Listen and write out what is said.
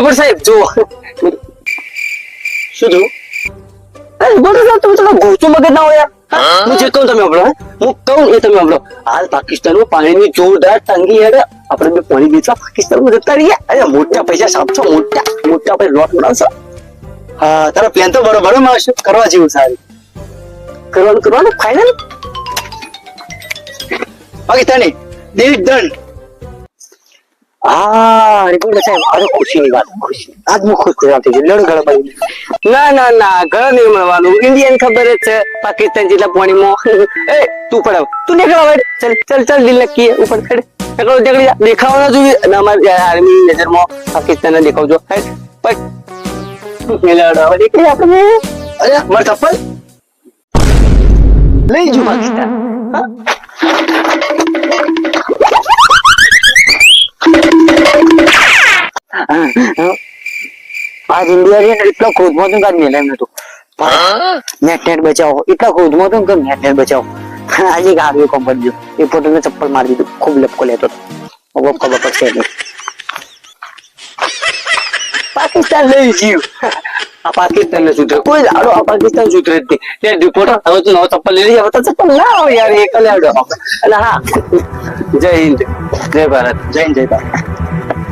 reporter સાહેબ જો શું જો રિપોર્ટર સાહેબ તમે થોડા ગોચું મગજ ના હોય યાર હું જે કહું તમે સાંભળો હું કહું એ તમે સાંભળો હાલ પાકિસ્તાનમાં પાણીની જોરદાર તંગી હેડે આપણે બે પાણી વેચવા પાકિસ્તાનમાં જતા રહીએ અરે મોટા પૈસા સાપશો મોટા મોટા આપણે લોટ બનાવશો હા તારો પ્લાન તો બરોબર આવશે કરવા જેવું સારું કરવાનું ફાઇનલ પાકિસ્તાની ડીલ ડન હા રિપોર્ટર સાહેબ અરે ખુશીની વાત ખુશી આજ હું ખુશ થઈ લડ ગળા ભાઈ ના ઘર નહીં મળવાનું ઇન્ડિયન ખબર જ છે પાકિસ્તાન જેટલા પાણીમાં એ તું પડાવ તું નીકળો ભાઈ ચલ ડીલ નક્કી ઉપર ખડે દેખાવા ના જોઈએ અને અમારે આર્મી નજરમાં પાકિસ્તાન દેખાવજો નીકળી આપણે અરે મારે ચપ્પલ લઈ જો પાકિસ્તાન आज इंडिया ने इतना खुद में तो मिला है तो नेट बचाओ इतना खुद में तो नेट बचाओ आज एक आगे को बन जो ये फोटो में चप्पल मार दी तो खूब लपको लेतो वो कब पर से पाकिस्तान ले जीव आ पाकिस्तान ने सुधरे कोई आरो आ पाकिस्तान सुधरे थे ये रिपोर्टर હવે તો નવો ચપ્પલ લઈ લીધા તો ચપ્પલ ના હોય યાર એક લે આવડો અને હા જય હિન્દ જય ભારત જય હિન્દ જય ભારત